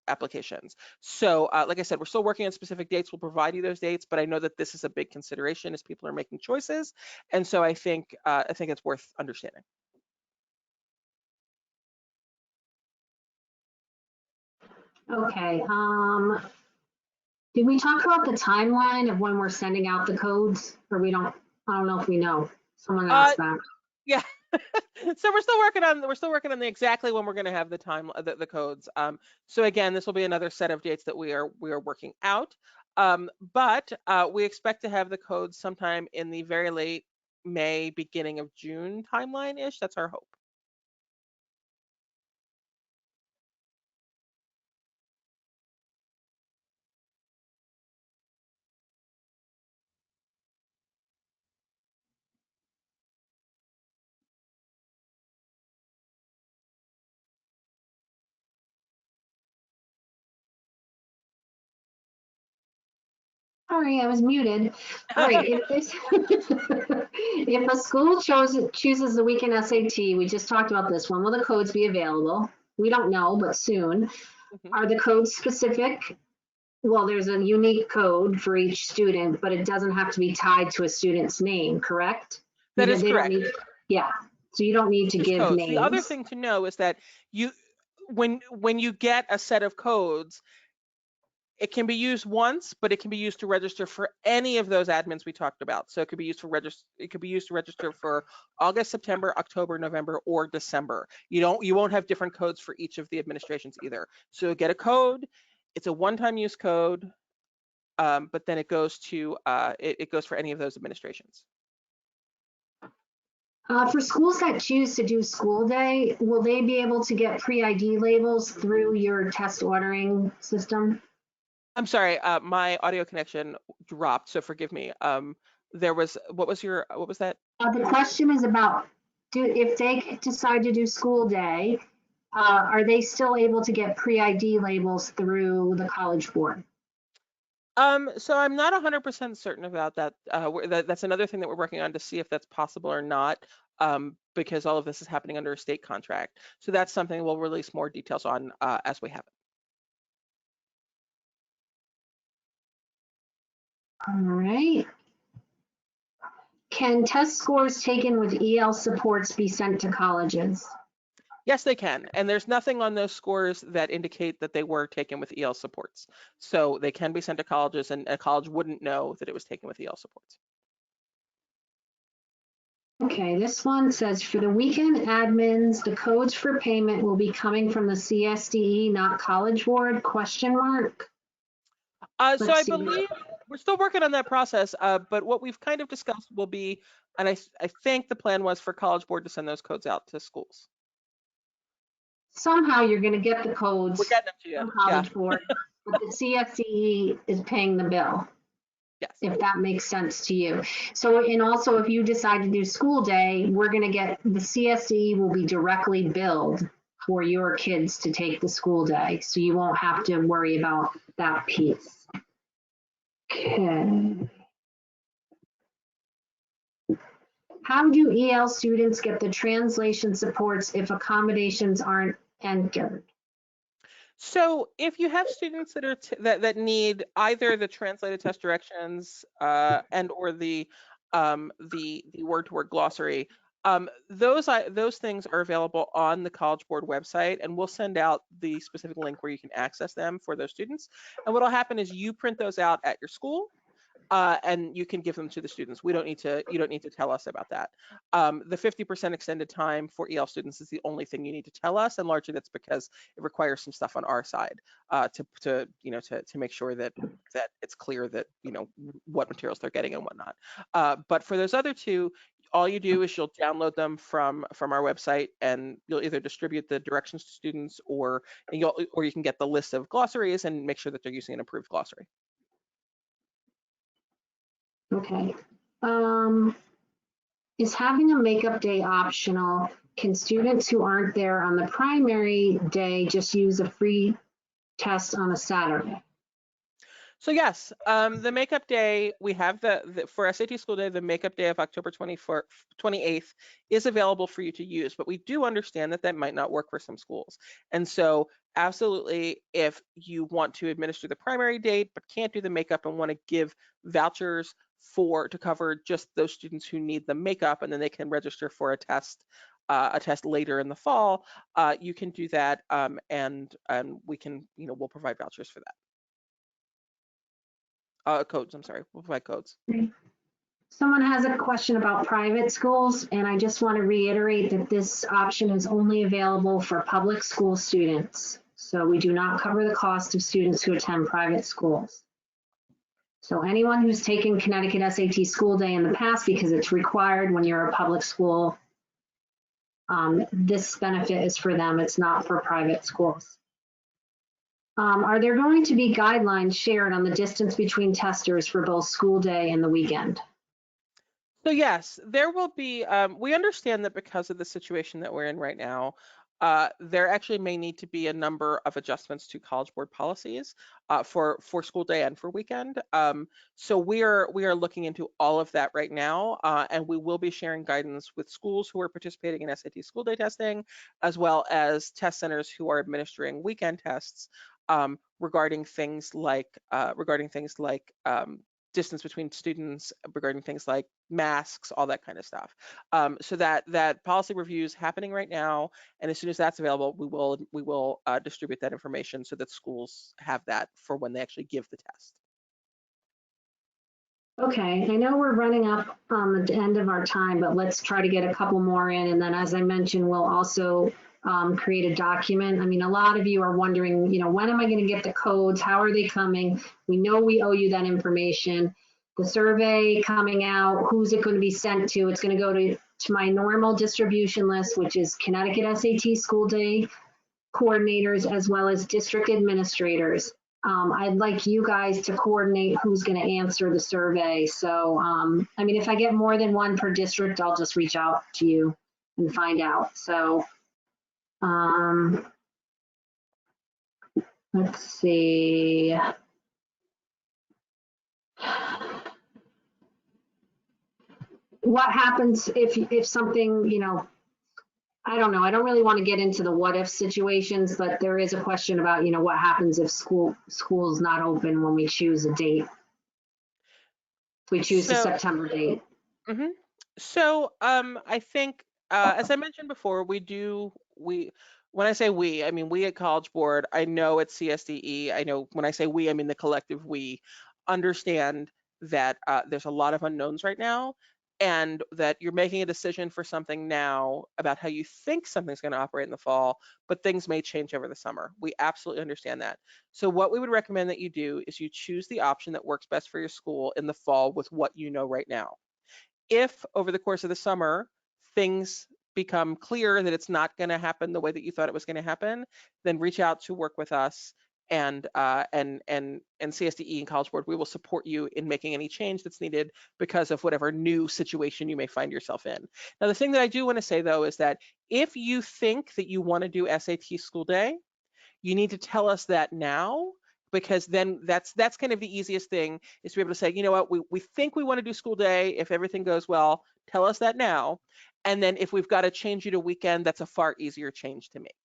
applications. So like I said, we're still working on specific dates. We'll provide you those dates, but I know that this is a big consideration as people are making choices. And so I think it's worth understanding. Okay. Did we talk about the timeline of when we're sending out the codes, or we don't? I don't know if we know. Someone asked that. Yeah. So we're still working on the exactly when we're going to have the codes. So again, this will be another set of dates that we are working out. But we expect to have the codes sometime in the very late May, beginning of June timeline-ish. That's our hope. Sorry, I was muted. All right, if a school chooses the weekend SAT, we just talked about this, when will the codes be available? We don't know, but soon. Mhm. Are the codes specific? Well, there's a unique code for each student, but it doesn't have to be tied to a student's name, correct? That is They don't correct. need, yeah, so you don't need to Use give codes. The other names. thing to know is that when you get a set of codes, it can be used once, but it can be used to register for any of those admins we talked about. So it could be used to register for August, September, October, November, or December. You won't have different codes for each of the administrations either. So get a code. It's a one-time use code, but then it goes to it goes for any of those administrations. For schools that choose to do school day, will they be able to get pre-ID labels through your test ordering system? I'm sorry, my audio connection dropped, so forgive me. What was that? The question is about, if they decide to do school day, are they still able to get pre-ID labels through the College Board? So I'm not 100% certain about that. That's another thing that we're working on to see if that's possible or not, because all of this is happening under a state contract. So that's something we'll release more details on as we have it. All right. Can test scores taken with EL supports be sent to colleges? Yes, they can. And there's nothing on those scores that indicate that they were taken with EL supports. So they can be sent to colleges, and a college wouldn't know that it was taken with EL supports. Okay, this one says for the weekend admins, the codes for payment will be coming from the CSDE, not College Board, question mark? So I Let's see. believe we're still working on that process, but what we've kind of discussed will be, and I think the plan was for College Board to send those codes out to schools. Somehow you're gonna get the codes We're getting them to you. from Yeah. College Board, but the CSDE is paying the bill, Yes. if that makes sense to you. So, and also if you decide to do school day, we're gonna get, the CSDE will be directly billed for your kids to take the school day. So you won't have to worry about that piece. Okay. How do EL students get the translation supports if accommodations aren't entered? So if you have students that are that need either the translated test directions and or the word-to-word glossary, those things are available on the College Board website, and we'll send out the specific link where you can access them for those students. And what'll happen is you print those out at your school. And you can give them to the students. You don't need to tell us about that. The 50% extended time for EL students is the only thing you need to tell us, and largely that's because it requires some stuff on our side to make sure that it's clear that what materials they're getting and whatnot. But for those other two, all you do is you'll download them from our website, and you'll either distribute the directions to students, or you can get the list of glossaries and make sure that they're using an approved glossary. Okay. Is having a makeup day optional? Can students who aren't there on the primary day just use a free test on a Saturday? So yes, the makeup day, we have for SAT school day, the makeup day of October 28th is available for you to use, but we do understand that might not work for some schools. And so absolutely, if you want to administer the primary date but can't do the makeup and want to give vouchers to cover just those students who need the makeup, and then they can register for a test later in the fall, you can do that, and we can, we'll provide vouchers for that. Codes, I'm sorry, we'll provide codes. Someone has a question about private schools, and I just want to reiterate that this option is only available for public school students. So we do not cover the cost of students who attend private schools. So anyone who's taken Connecticut SAT school day in the past, because it's required when you're a public school, this benefit is for them. It's not for private schools. Are there going to be guidelines shared on the distance between testers for both school day and the weekend? So yes, there will be, we understand that because of the situation that we're in right now, there actually may need to be a number of adjustments to College Board policies for school day and for weekend. So we are looking into all of that right now, and we will be sharing guidance with schools who are participating in SAT school day testing, as well as test centers who are administering weekend tests, regarding things like distance between students, regarding things like masks, all that kind of stuff. So that policy review is happening right now, and as soon as that's available, we will distribute that information so that schools have that for when they actually give the test. Okay, I know we're running up at the end of our time, but let's try to get a couple more in. And then, as I mentioned, we'll also create a document. I mean, a lot of you are wondering, when am I going to get the codes? How are they coming? We know we owe you that information. The survey coming out, who's it going to be sent to? It's going to go to my normal distribution list, which is Connecticut SAT school day coordinators, as well as district administrators. I'd like you guys to coordinate who's going to answer the survey. So, I mean, if I get more than one per district, I'll just reach out to you and find out. So, let's see. What happens if something, I don't know. I don't really want to get into the what if situations, but there is a question about, what happens if school's not open when we choose a date. If we choose the September date. Mm-hmm. So I think, as I mentioned before, when I say we, I mean we at College Board. I know at CSDE, I know when I say we, I mean the collective we, understand that there's a lot of unknowns right now, and that you're making a decision for something now about how you think something's going to operate in the fall, but things may change over the summer. We absolutely understand that. So what we would recommend that you do is you choose the option that works best for your school in the fall with what you know right now. If over the course of the summer, things become clear that it's not going to happen the way that you thought it was going to happen, then reach out to work with us, and CSDE and College Board, we will support you in making any change that's needed because of whatever new situation you may find yourself in. Now, the thing that I do want to say, though, is that if you think that you want to do SAT school day, you need to tell us that now, because then that's kind of the easiest thing, is to be able to say, you know what, we think we want to do school day. If everything goes well, tell us that now. And then if we've got to change you to weekend, that's a far easier change to make.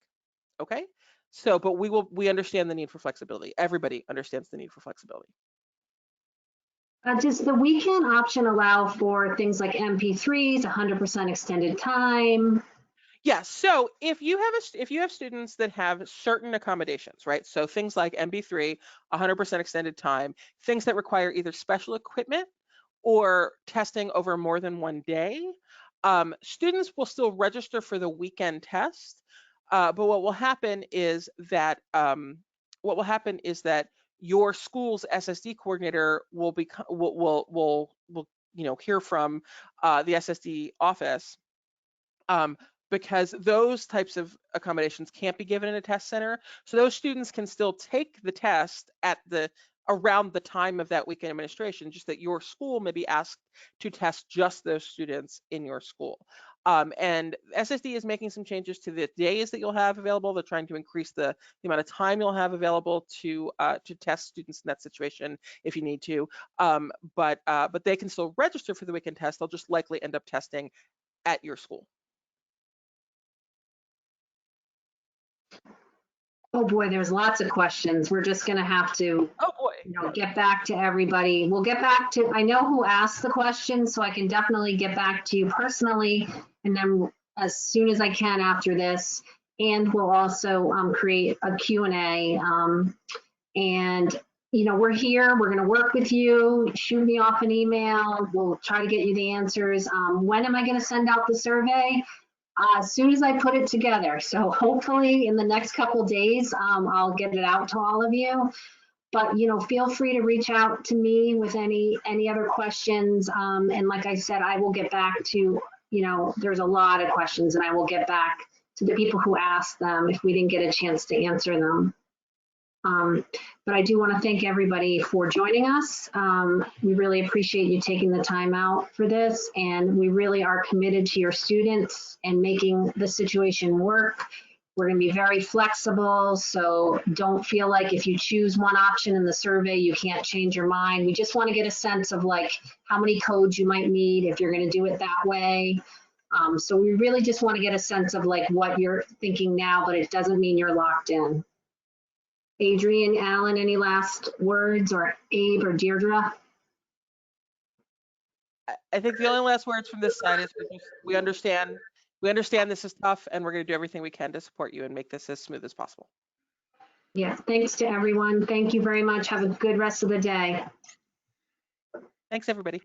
Okay? So, but we understand the need for flexibility. Everybody understands the need for flexibility. Does the weekend option allow for things like MP3s, 100% extended time? Yes. So if you have students that have certain accommodations, right? So things like MP3, 100% extended time, things that require either special equipment or testing over more than one day, students will still register for the weekend test. But what will happen is that your school's SSD coordinator will hear from the SSD office, because those types of accommodations can't be given in a test center. So those students can still take the test around the time of that weekend administration, just that your school may be asked to test just those students in your school. And SSD is making some changes to the days that you'll have available. They're trying to increase the amount of time you'll have available to test students in that situation if you need to. But they can still register for the weekend test. They'll just likely end up testing at your school. Oh boy, there's lots of questions. We're just going to have to get back to everybody. We'll get back to, I know who asked the question, so I can definitely get back to you personally, and then as soon as I can after this. And we'll also create a Q&A. And we're here. We're going to work with you. Shoot me off an email. We'll try to get you the answers. When am I going to send out the survey? As soon as I put it together. So hopefully in the next couple of days, I'll get it out to all of you. But, feel free to reach out to me with any other questions. And like I said, I will get back to, there's a lot of questions, and I will get back to the people who asked them if we didn't get a chance to answer them. But I do want to thank everybody for joining us. We really appreciate you taking the time out for this, and we really are committed to your students and making the situation work. We're going to be very flexible, so don't feel like if you choose one option in the survey, you can't change your mind. We just want to get a sense of like how many codes you might need if you're going to do it that way. So we really just want to get a sense of like what you're thinking now, but it doesn't mean you're locked in. Adrian, Alan, any last words, or Abe or Deirdre? I think the only last words from this side is we understand this is tough, and we're going to do everything we can to support you and make this as smooth as possible. Yeah, thanks to everyone. Thank you very much. Have a good rest of the day. Thanks, everybody.